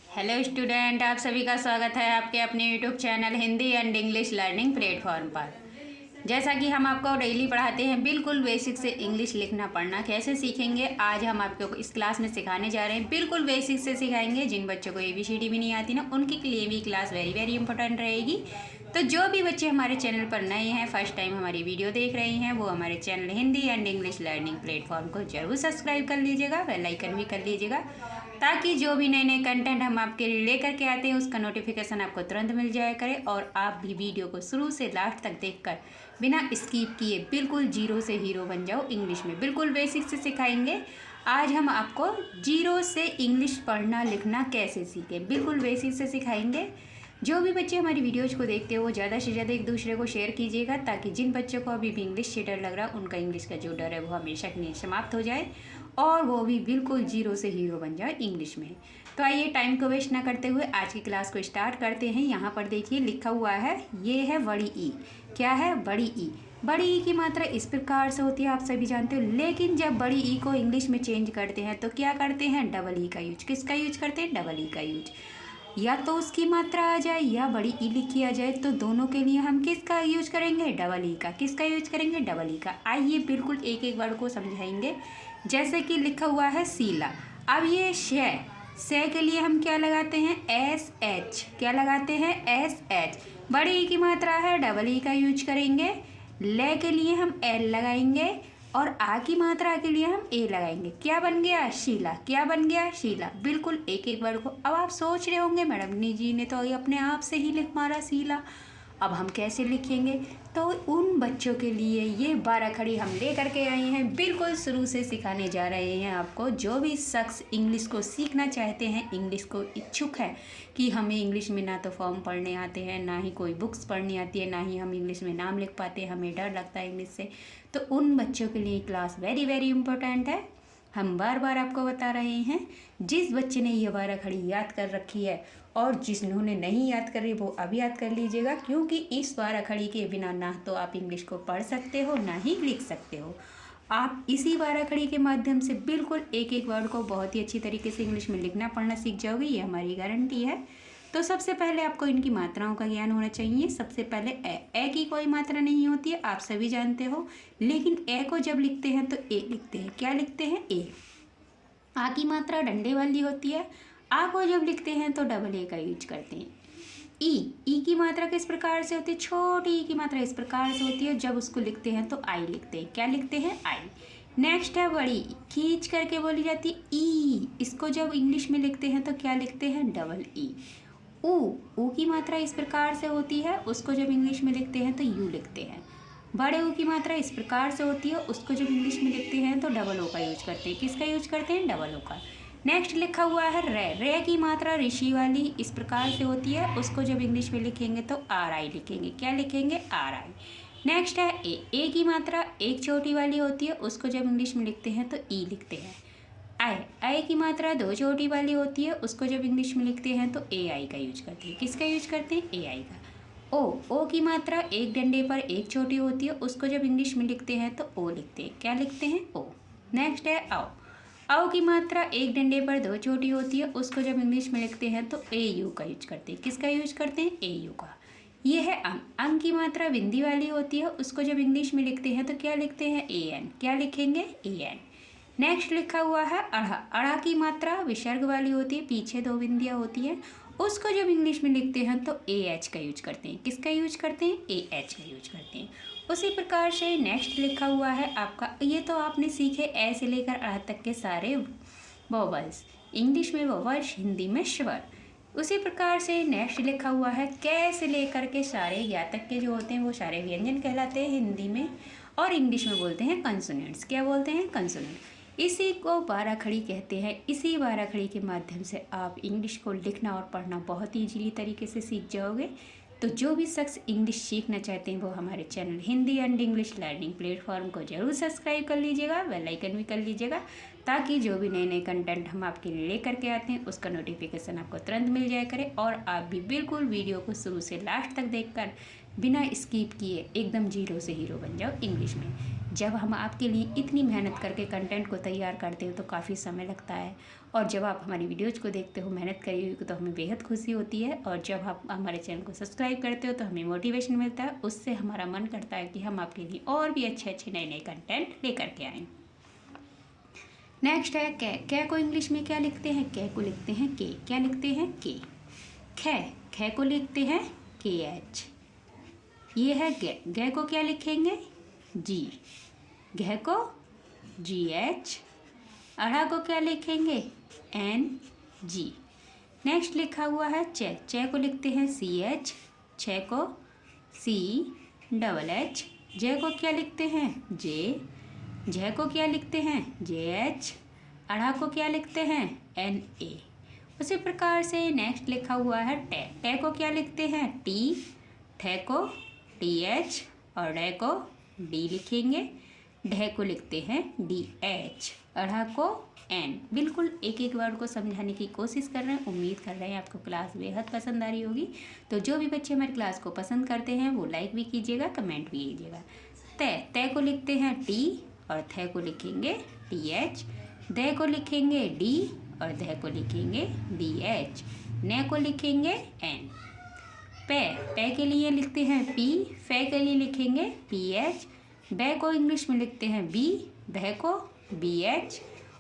Hello student, आप सभी का स्वागत है आपके अपने YouTube channel Hindi and English learning platform पर। जैसा कि हम आपको डेली पढ़ाते हैं, बिल्कुल बेसिक से इंग्लिश लिखना पढ़ना कैसे सीखेंगे, आज हम आपको इस क्लास में सिखाने जा रहे हैं। बिल्कुल बेसिक से सिखाएंगे। जिन बच्चों को ABCD भी नहीं आती ना, उनके लिए भी क्लास वेरी वेरी इंपॉर्टेंट रहेगी। तो जो भी बच्चे हमारे चैनल पर नए हैं, फर्स्ट टाइम हमारी वीडियो देख रहे हैं, वो हमारे channel Hindi and English learning platform को जरूर सब्सक्राइब कर लीजिएगा, बेल आइकन भी कर लीजिएगा, ताकि जो भी नए नए कंटेंट हम आपके लिए लेकर के आते हैं उसका नोटिफिकेशन आपको तुरंत मिल जाया करे। और आप भी वीडियो को शुरू से लास्ट तक देखकर बिना स्किप किए बिल्कुल जीरो से हीरो बन जाओ इंग्लिश में। बिल्कुल बेसिक से सिखाएंगे। आज हम आपको जीरो से इंग्लिश पढ़ना लिखना कैसे सीखें, बिल्कुल बेसिक से सिखाएंगे। जो भी बच्चे हमारी वीडियोज़ को देखते हो वो ज़्यादा से ज़्यादा एक दूसरे को शेयर कीजिएगा, ताकि जिन बच्चों को अभी भी इंग्लिश से डर लग रहा है, उनका इंग्लिश का जो डर है वो हमेशा के लिए समाप्त हो जाए और वो भी बिल्कुल जीरो से हीरो बन जाए इंग्लिश में। तो आइए टाइम को वेस्ट ना करते हुए आज की क्लास को स्टार्ट करते हैं। यहाँ पर देखिए लिखा हुआ है, ये है बड़ी ई। क्या है? बड़ी ई। बड़ी ई की मात्रा इस प्रकार से होती है, आप सभी जानते हो। लेकिन जब बड़ी ई को इंग्लिश में चेंज करते हैं तो क्या करते हैं? डबल ई का यूज। किसका यूज करते हैं? डबल ई का यूज। या तो उसकी मात्रा आ जाए या बड़ी ई लिखी आ जाए, तो दोनों के लिए हम किसका यूज करेंगे? डबल ई का। किसका यूज करेंगे? डबल ई का। आइए बिल्कुल एक एक वर्ड को समझाएंगे। जैसे कि लिखा हुआ है सीला। अब ये से के लिए हम क्या लगाते हैं? SH। क्या लगाते हैं? SH। बड़ी ई की मात्रा है, डबल ई का यूज करेंगे। ले के लिए हम L लगाएंगे और आ की मात्रा के लिए हम A लगाएंगे। क्या बन गया? शीला। क्या बन गया? शीला। बिल्कुल एक एक वर्ड को। अब आप सोच रहे होंगे मैडम जी ने तो अपने आप से ही लिख मारा शीला, अब हम कैसे लिखेंगे? तो उन बच्चों के लिए ये 12 खड़ी हम लेकर के आए हैं। बिल्कुल शुरू से सिखाने जा रहे हैं आपको। जो भी शख्स इंग्लिश को सीखना चाहते हैं, इंग्लिश को इच्छुक है कि हमें इंग्लिश में ना तो फॉर्म पढ़ने आते हैं, ना ही कोई बुक्स पढ़नी आती है, ना ही हम इंग्लिश में नाम लिख पाते हैं, हमें डर लगता है इंग्लिश से, तो उन बच्चों के लिए क्लास वेरी वेरी इंपॉर्टेंट है। हम बार बार आपको बता रहे हैं। जिस बच्चे ने ये 12 खड़ी याद कर रखी है और जिन्होंने नहीं याद करी वो अब याद कर लीजिएगा, क्योंकि इस 12 खड़ी के बिना ना तो आप इंग्लिश को पढ़ सकते हो ना ही लिख सकते हो। आप इसी 12 खड़ी के माध्यम से बिल्कुल एक एक वर्ड को बहुत ही अच्छी तरीके से इंग्लिश में लिखना पढ़ना सीख जाओगे, ये हमारी गारंटी है। तो सबसे पहले आपको इनकी मात्राओं का ज्ञान होना चाहिए। सबसे पहले ए की कोई मात्रा नहीं होती है, आप सभी जानते हो। लेकिन ए को जब लिखते हैं तो ए लिखते हैं। क्या लिखते हैं? ए। आ की मात्रा डंडे वाली होती है, आ को जब लिखते हैं तो डबल ए का यूज करते हैं। ई की मात्रा किस प्रकार से होती है? छोटी ई की मात्रा इस प्रकार से होती है, जब उसको लिखते हैं तो आई लिखते हैं। क्या लिखते हैं? आई। नेक्स्ट है बड़ी ई, खींच करके बोली जाती है ई। इसको जब इंग्लिश में लिखते हैं तो क्या लिखते हैं? Double E. ऊ की मात्रा इस प्रकार से होती है, उसको जब इंग्लिश में लिखते हैं तो यू लिखते हैं। बड़े ऊ की मात्रा इस प्रकार से होती है, उसको जब इंग्लिश में लिखते हैं तो डबल ओ का यूज करते हैं। किसका यूज करते हैं? डबल ओ का। नेक्स्ट लिखा हुआ है रे की मात्रा ऋषि वाली इस प्रकार से होती है, उसको जब इंग्लिश में लिखेंगे तो आर आई लिखेंगे। क्या लिखेंगे? Are I. नेक्स्ट है ए की मात्रा एक चोटी वाली होती है, उसको जब इंग्लिश में लिखते हैं तो ई लिखते हैं। आई की मात्रा दो चोटी वाली होती है, उसको जब इंग्लिश में लिखते हैं तो ए आई का यूज करते हैं। किसका यूज करते हैं? ए आई का। ओ की मात्रा एक डंडे पर एक चोटी होती है, उसको जब इंग्लिश में लिखते हैं तो ओ लिखते हैं। क्या लिखते हैं? ओ। नेक्स्ट है आओ की मात्रा एक डंडे पर दो चोटी होती है, उसको जब इंग्लिश में लिखते हैं तो ए यू का यूज करते हैं। किसका यूज करते हैं? ए यू का। ये है अंग की मात्रा बिंदी वाली होती है, उसको जब इंग्लिश में लिखते हैं तो क्या लिखते हैं? A N. क्या लिखेंगे? A N. नेक्स्ट लिखा हुआ है अड़ा की मात्रा विसर्ग वाली होती है, पीछे दो बिंदियाँ होती हैं, उसको जब इंग्लिश में लिखते हैं तो ए एच का यूज करते हैं। किसका यूज करते हैं? ए एच का यूज करते हैं। उसी प्रकार से नेक्स्ट लिखा हुआ है आपका, ये तो आपने सीखे ए से लेकर अड़ा तक के सारे वोवल्स, इंग्लिश में वोवल्स, हिंदी में स्वर। उसी प्रकार से नेक्स्ट लिखा हुआ है कै से लेकर के सारे या तक के जो होते हैं वो सारे व्यंजन कहलाते हैं हिंदी में, और इंग्लिश में बोलते हैं कंसोनेंट्स। क्या बोलते हैं? कंसोनेंट। इसी को 12 खड़ी कहते हैं। इसी 12 खड़ी के माध्यम से आप इंग्लिश को लिखना और पढ़ना बहुत ही ईजीली तरीके से सीख जाओगे। तो जो भी शख्स इंग्लिश सीखना चाहते हैं वो हमारे channel Hindi and English learning platform को जरूर सब्सक्राइब कर लीजिएगा, बेल आइकन भी कर लीजिएगा, ताकि जो भी नए नए कंटेंट हम आपके लिए लेकर के आते हैं उसका नोटिफिकेशन आपको तुरंत मिल जाया करे, और आप भी बिल्कुल वीडियो को शुरू से लास्ट तक देखकर बिना स्किप किए एकदम जीरो से हीरो बन जाओ इंग्लिश में। जब हम आपके लिए इतनी मेहनत करके कंटेंट को तैयार करते हो तो काफ़ी समय लगता है, और जब आप हमारी वीडियोज को देखते हो मेहनत करी हुई तो हमें बेहद खुशी होती है, और जब आप हमारे चैनल को सब्सक्राइब करते हो तो हमें मोटिवेशन मिलता है। उससे हमारा मन करता है कि हम आपके लिए और भी अच्छे अच्छे नए नए कंटेंट लेकर के आएँ। नेक्स्ट है कै। कै को इंग्लिश में क्या लिखते हैं? कै को लिखते हैं के। क्या लिखते हैं? के। खे। खे को लिखते हैं के एच। ये है गे। गे को क्या लिखेंगे? जी। घे को जी एच। अड़ा को क्या लिखेंगे? N G. नेक्स्ट लिखा हुआ है चे। चे को लिखते हैं सी एच। छे को सी डबल एच। जे को क्या लिखते हैं? जे। जे को क्या लिखते हैं? J H. अड़ा को क्या लिखते हैं? N A. उसी प्रकार से नेक्स्ट लिखा हुआ है टे। टे को क्या लिखते हैं? टी। ठे को टी एच और डे को डी लिखेंगे। ढे को लिखते हैं डी एच। अड़ा को एन। बिल्कुल एक एक वर्ड को समझाने की कोशिश कर रहे हैं। उम्मीद कर रहे हैं आपको क्लास बेहद पसंद आ रही होगी। तो जो भी बच्चे हमारी क्लास को पसंद करते हैं वो लाइक भी कीजिएगा, कमेंट भी कीजिएगा। तय। तय को लिखते हैं टी और थे को लिखेंगे टी एच। दे को लिखेंगे डी और धे को लिखेंगे डी एच। ने को लिखेंगे एन। पे। पे के लिए लिखते हैं पी। फे के लिए लिखेंगे पी एच। बे को इंग्लिश में लिखते हैं बी। भे को बी एच।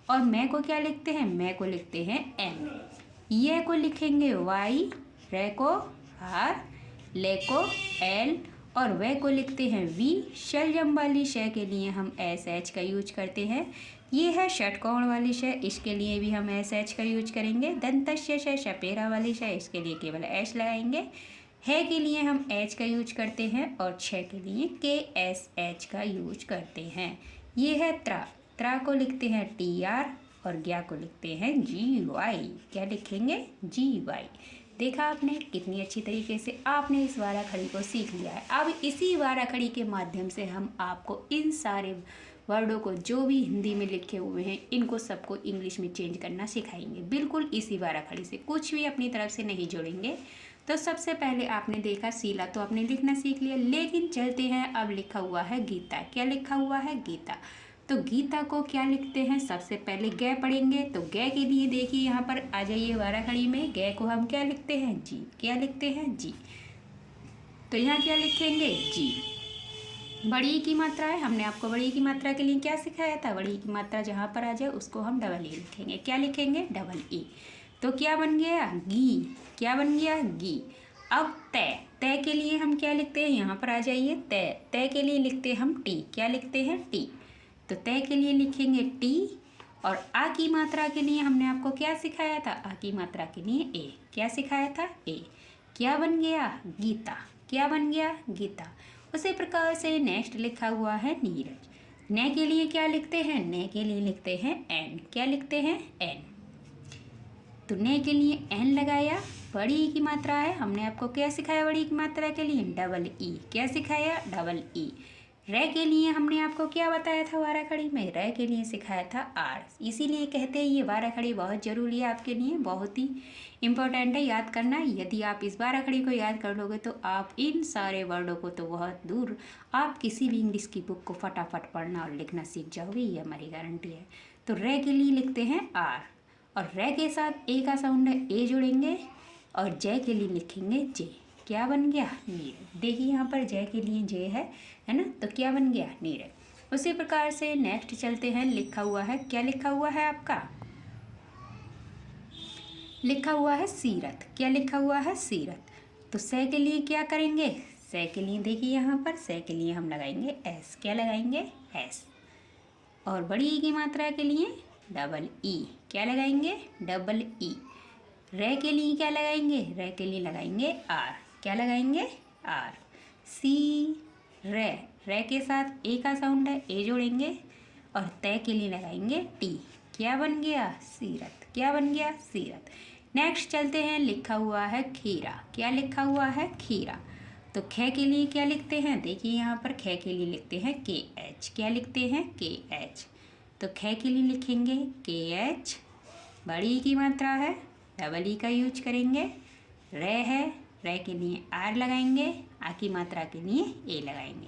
और मैं को क्या लिखते हैं? मैं को लिखते हैं एम। ये को लिखेंगे वाई। रे को आर। ले को एल और वे को लिखते हैं वी। शलजम वाली शय के लिए हम एस एच का यूज करते हैं। ये है षटकोण वाली शय, इसके लिए भी हम एस एच का यूज करेंगे। दंतस्य शय शपेरा वाली शय, इसके लिए केवल एच लगाएंगे। है के लिए हम एच का यूज करते हैं और छः के लिए के एस एच का यूज करते हैं। ये है त्रा। त्रा को लिखते हैं टी आर और ज्ञा को लिखते हैं जी वाई। क्या लिखेंगे? जी वाई। देखा आपने कितनी अच्छी तरीके से आपने इस वारा खड़ी को सीख लिया है। अब इसी वारा खड़ी के माध्यम से हम आपको इन सारे वर्डों को जो भी हिंदी में लिखे हुए हैं इनको सबको इंग्लिश में चेंज करना सिखाएंगे। बिल्कुल इसी वारा खड़ी से, कुछ भी अपनी तरफ से नहीं जोड़ेंगे। तो सबसे पहले आपने देखा सीला, तो आपने लिखना सीख लिया। लेकिन चलते हैं, अब लिखा हुआ है गीता। क्या लिखा हुआ है? गीता। तो गीता को क्या लिखते हैं? सबसे पहले गे पढ़ेंगे। तो गे के लिए देखिए यहाँ पर आ जाइए वारा खड़ी में। गे को हम क्या लिखते हैं? जी। क्या लिखते हैं? जी। तो यहाँ क्या लिखेंगे? जी। बड़ी की मात्रा है, हमने आपको बड़ी की मात्रा के लिए क्या सिखाया था? बड़ी की मात्रा जहाँ पर आ जाए उसको हम डबल ई लिखेंगे। क्या लिखेंगे? Double E. तो क्या बन गया? गी। क्या बन गया? गी। अब तय। तय के लिए हम क्या लिखते हैं? यहाँ पर आ जाइए। तय। तय के लिए लिखते हैं हम टी। क्या लिखते हैं? टी। तो तय के लिए लिखेंगे टी। और आ की मात्रा के लिए हमने आपको क्या सिखाया था? आ की मात्रा के लिए ए। क्या सिखाया था? ए। क्या बन गया? गीता। क्या बन गया? गीता। उसी प्रकार से नेक्स्ट लिखा हुआ है नीरज। ने के लिए क्या लिखते हैं? ने के लिए लिखते हैं एन। क्या लिखते हैं? एन। तो ने के लिए एन लगाया। बड़ी की मात्रा है, हमने आपको क्या सिखाया? बड़ी की मात्रा के लिए डबल ई। क्या सिखाया? Double E. रे के लिए हमने आपको क्या बताया था वारा खड़ी में? रे के लिए सिखाया था आर। इसीलिए कहते हैं ये वारा खड़ी बहुत ज़रूरी है आपके लिए, बहुत ही इम्पोर्टेंट है, याद करना। यदि आप इस वारा खड़ी को याद कर लोगे तो आप इन सारे वर्डों को तो बहुत दूर आप किसी भी इंग्लिश की बुक को फटाफट पढ़ना और लिखना सीख जाओगे, ये हमारी गारंटी है। तो रे के लिए लिखते हैं आर और रे के साथ ए का साउंड है, ए जोड़ेंगे और जय के लिए लिखेंगे जे। क्या बन गया? नीरज। देखिए यहाँ पर जय के लिए जे है ना, तो क्या बन गया? नीरज। उसी प्रकार से नेक्स्ट चलते हैं। लिखा हुआ है, क्या लिखा हुआ है आपका? लिखा हुआ है सीरत। क्या लिखा हुआ है? सीरत। तो से के लिए क्या करेंगे? से के लिए देखिए यहाँ पर से के लिए हम लगाएंगे एस। क्या लगाएंगे? एस। और बड़ी ई की मात्रा के लिए डबल ई। क्या लगाएंगे? Double E. रे के लिए क्या लगाएंगे? रे के लिए लगाएंगे आर। क्या लगाएंगे? आर। सी रे। रे के साथ ए का साउंड है, ए जोड़ेंगे और तय के लिए लगाएंगे टी। क्या बन गया? सीरत। क्या बन गया? सीरत। नेक्स्ट चलते हैं। लिखा हुआ है खीरा। क्या लिखा हुआ है? खीरा। तो खे के लिए क्या लिखते हैं? देखिए यहाँ पर खे के लिए लिखते हैं के एच। क्या लिखते हैं? के एच। तो खे के लिए लिखेंगे के एच। बड़ी की मात्रा है, डबल ई का यूज करेंगे। रे है, रे के लिए आर लगाएंगे, आ की मात्रा के लिए ए लगाएंगे।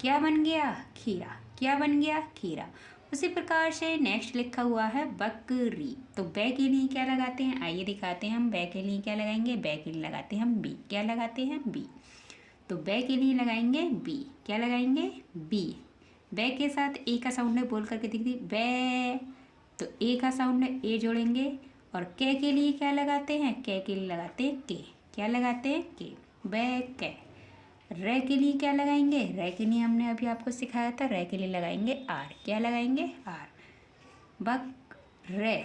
क्या बन गया? खीरा। क्या बन गया? खीरा। उसी प्रकार से नेक्स्ट लिखा हुआ है बकरी, तो बै के लिए क्या लगाते हैं? आइए दिखाते हैं हम। बै के लिए क्या लगाएंगे? बै के लिए लगाते हैं हम बी। क्या लगाते हैं? बी। तो बै के लिए लगाएंगे बी। क्या लगाएंगे? बी। बै के साथ ए का साउंड है, बोल करके दिख दी बै, तो ए का साउंड है, ए जोड़ेंगे। और कै के लिए क्या लगाते हैं? कै के लिए लगाते हैं के। क्या लगाते हैं? के। बै कै। रै के लिए क्या लगाएंगे? रै के लिए हमने अभी आपको सिखाया था, रै के लिए लगाएंगे आर। क्या लगाएंगे? आर। बक रै।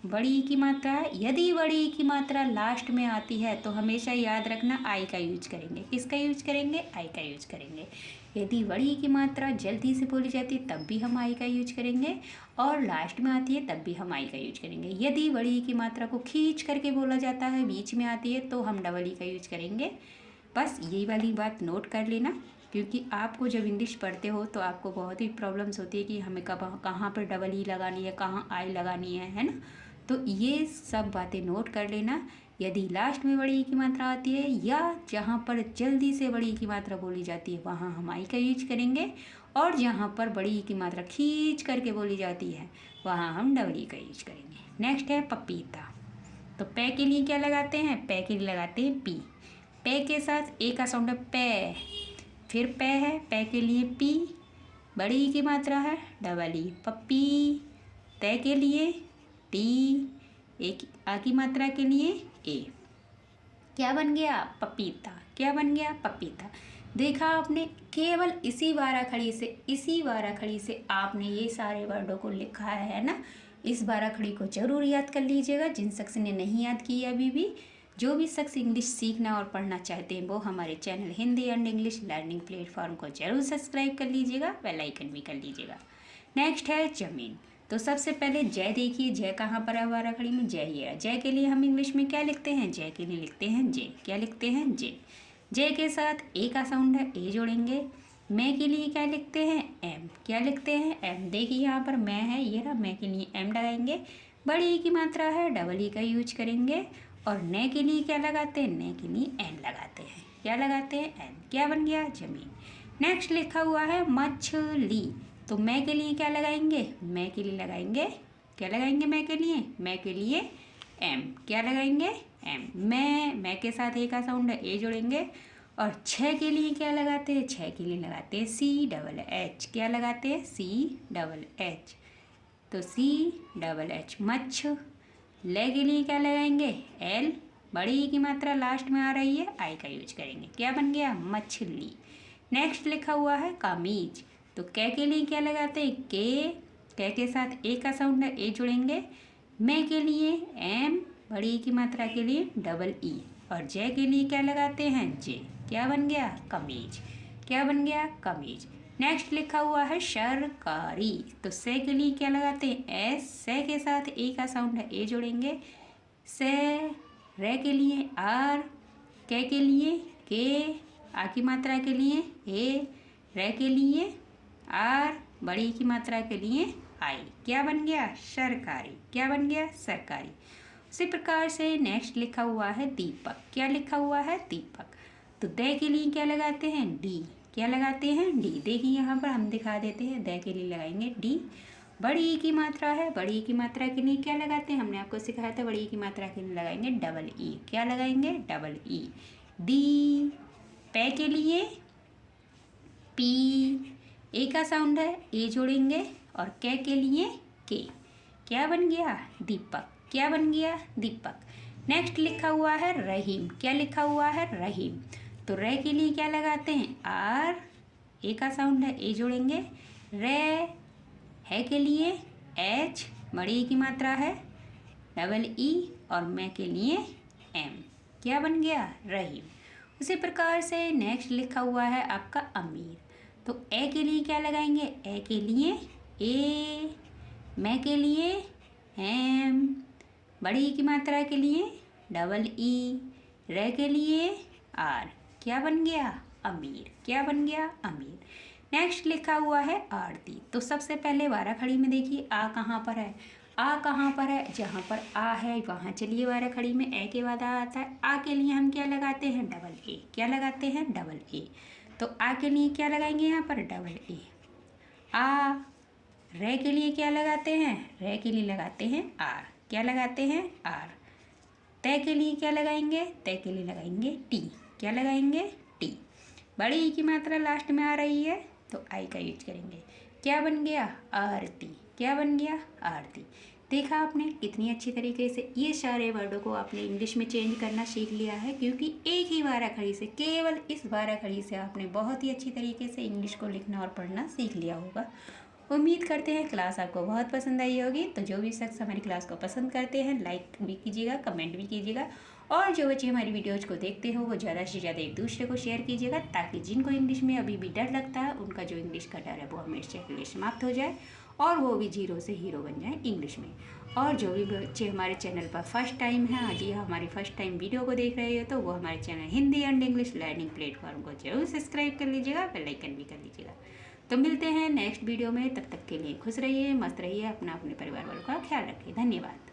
बड़ी ई की मात्रा है, यदि बड़ी ई की मात्रा लास्ट में आती है तो हमेशा याद रखना आई का यूज करेंगे। किसका यूज करेंगे? आई का यूज करेंगे। यदि बड़ी ई की मात्रा जल्दी से बोली जाती है तब भी हम आई का यूज करेंगे, और लास्ट में आती है तब भी हम आई का यूज करेंगे। यदि बड़ी ई की मात्रा को खींच करके बोला जाता है, बीच में आती है, तो हम डबल ई का यूज करेंगे। बस यही वाली बात नोट कर लेना, क्योंकि आपको जब इंग्लिश पढ़ते हो तो आपको बहुत ही प्रॉब्लम्स होती है कि हमें कब कहाँ पर डबल ई लगानी है, कहाँ आई लगानी है ना। तो ये सब बातें नोट कर लेना। यदि लास्ट में बड़ी ई की मात्रा आती है या जहाँ पर जल्दी से बड़ी ई की मात्रा बोली जाती है वहाँ हम आई का यूज करेंगे, और जहाँ पर बड़ी ई की मात्रा खींच करके बोली जाती है वहाँ हम डबल ई का यूज करेंगे। नेक्स्ट है पपीता, तो पै के लिए क्या लगाते हैं? पै के लिए लगाते हैं पी। पै के साथ ए का साउंड है पै, फिर पै है, पै के लिए पी, बड़ी ई की मात्रा है डबल ई, पप्पी। तै के लिए टी, एक आ की मात्रा के लिए ए। क्या बन गया? पपीता। क्या बन गया? पपीता। देखा आपने, केवल इसी बाराखड़ी से आपने ये सारे वर्डों को लिखा है ना। इस बाराखड़ी को जरूर याद कर लीजिएगा। जिन शख्स ने नहीं याद की अभी भी, जो भी शख्स इंग्लिश सीखना और पढ़ना चाहते हैं, वो हमारे channel Hindi and English learning platform को जरूर सब्सक्राइब कर लीजिएगा, बेल आइकन भी कर लीजिएगा। नेक्स्ट है जमीन, तो सबसे पहले जय देखिए, जय कहाँ पर है बाराखड़ी में? जय ये है। जय के लिए हम इंग्लिश में क्या लिखते हैं? जय के लिए लिखते हैं जे। क्या लिखते हैं? जे। जय के साथ ए का साउंड है, ए जोड़ेंगे। मैं के लिए क्या लिखते हैं? एम। क्या लिखते हैं? एम। देखिए यहाँ पर मैं है, ये रहा, मैं के लिए एम लगाएंगे। बड़ी ई की मात्रा है, डबल ई का यूज करेंगे। और ने के लिए क्या लगाते हैं? ने के लिए एन लगाते हैं। क्या लगाते हैं? एन। क्या बन गया? जमीन। नेक्स्ट लिखा हुआ है मछली, तो मैं के लिए क्या लगाएंगे? मैं के लिए लगाएंगे, क्या लगाएंगे? मैं के लिए, मैं के लिए एम। क्या लगाएंगे? एम। मैं के साथ ए का साउंड है, ए जोड़ेंगे। और छः के लिए क्या लगाते हैं? छः के लिए लगाते हैं सी डबल एच। क्या लगाते हैं? सी डबल एच, तो सी डबल एच मच्छ। ले के लिए क्या लगाएंगे? एल। बड़ी ई की मात्रा लास्ट में आ रही है, आई का यूज करेंगे। क्या बन गया? मछली। नेक्स्ट लिखा हुआ है कमीज, तो कै के लिए क्या लगाते हैं? के। कै के साथ ए का साउंड है, ए जुड़ेंगे। मैं के लिए एम, बड़ी ई की मात्रा के लिए डबल ई। और जय के लिए क्या लगाते हैं? जे। क्या बन गया? कमीज। क्या बन गया? कमीज। नेक्स्ट लिखा हुआ है सरकारी, तो से के लिए क्या लगाते हैं? एस। से के साथ ए का साउंड है, ए जोड़ेंगे। से। रे के लिए आर। के लिए के, आ की मात्रा के लिए ए, रे के लिए आर, बड़ी की मात्रा के लिए आई। क्या बन गया? सरकारी। क्या बन गया? सरकारी। उसी प्रकार से नेक्स्ट लिखा हुआ है दीपक। क्या लिखा हुआ है? दीपक। तो दे के लिए क्या लगाते हैं? डी। क्या लगाते हैं? डी। देखिए यहाँ पर हम दिखा देते हैं, दे के लिए लगाएंगे डी। बड़ी ई की मात्रा है, बड़ी ई की मात्रा के लिए क्या लगाते हैं? हमने आपको सिखाया था, बड़ी ई की मात्रा के लिए लगाएंगे डबल ई। क्या लगाएंगे? Double E. डी। पे के लिए पी, ए का साउंड है, ए जोड़ेंगे। और के लिए के। क्या बन गया? दीपक। क्या बन गया? दीपक। नेक्स्ट लिखा हुआ है रहीम। क्या लिखा हुआ है? रहीम। तो रे के लिए क्या लगाते हैं? आर, ए का साउंड है, ए जोड़ेंगे। रे। है के लिए एच, बड़ी ई की मात्रा है, डबल ई। और मैं के लिए एम। क्या बन गया? रहीम। उसी प्रकार से नेक्स्ट लिखा हुआ है आपका अमीर, तो ए के लिए क्या लगाएंगे? ए के लिए ए, मैं के लिए एम, बड़ी ई की मात्रा के लिए डबल ई, रे के लिए आर। क्या बन गया? अमीर। क्या बन गया? अमीर। नेक्स्ट लिखा हुआ है आरती, तो सबसे पहले बाराखड़ी में देखिए आ कहाँ पर है? आ कहाँ पर है? जहाँ पर आ है वहाँ चलिए बाराखड़ी में ए के बाद आ आता है। आ के लिए हम क्या लगाते हैं? Double A. क्या लगाते हैं? Double A. तो आ के लिए क्या लगाएंगे यहाँ पर? Double A. आ। रे के लिए क्या लगाते हैं? रे के लिए लगाते हैं आर। क्या लगाते हैं? आर। तय के लिए क्या लगाएंगे? तय के लिए लगाएंगे टी। क्या लगाएंगे? टी। बड़ी ई की मात्रा लास्ट में आ रही है तो आई का यूज करेंगे। क्या बन गया? आरती। क्या बन गया? आरती। देखा आपने कितनी अच्छी तरीके से ये सारे वर्डों को आपने इंग्लिश में चेंज करना सीख लिया है, क्योंकि एक ही बारह खड़ी से, केवल इस बारह खड़ी से आपने बहुत ही अच्छी तरीके से इंग्लिश को लिखना और पढ़ना सीख लिया होगा। उम्मीद करते हैं क्लास आपको बहुत पसंद आई होगी। तो जो भी शख्स हमारी क्लास को पसंद करते हैं लाइक भी कीजिएगा, कमेंट भी कीजिएगा, और जो बच्चे हमारी वीडियोज़ को देखते हो वो ज़्यादा से ज़्यादा एक दूसरे को शेयर कीजिएगा, ताकि जिनको इंग्लिश में अभी भी डर लगता है उनका जो इंग्लिश का डर है वो हमेशा के लिए समाप्त हो जाए और वो भी जीरो से हीरो बन जाए इंग्लिश में। और जो भी बच्चे हमारे चैनल पर फर्स्ट टाइम हैं, आज ये हमारी फर्स्ट टाइम वीडियो को देख रहे हो, तो वो हमारे channel Hindi and English learning platform को जरूर सब्सक्राइब कर लीजिएगा, बेल आइकन भी कर लीजिएगा। तो मिलते हैं नेक्स्ट वीडियो में, तब तक के लिए खुश रहिए, मस्त रहिए, अपने परिवार वालों का ख्याल रखिए। धन्यवाद।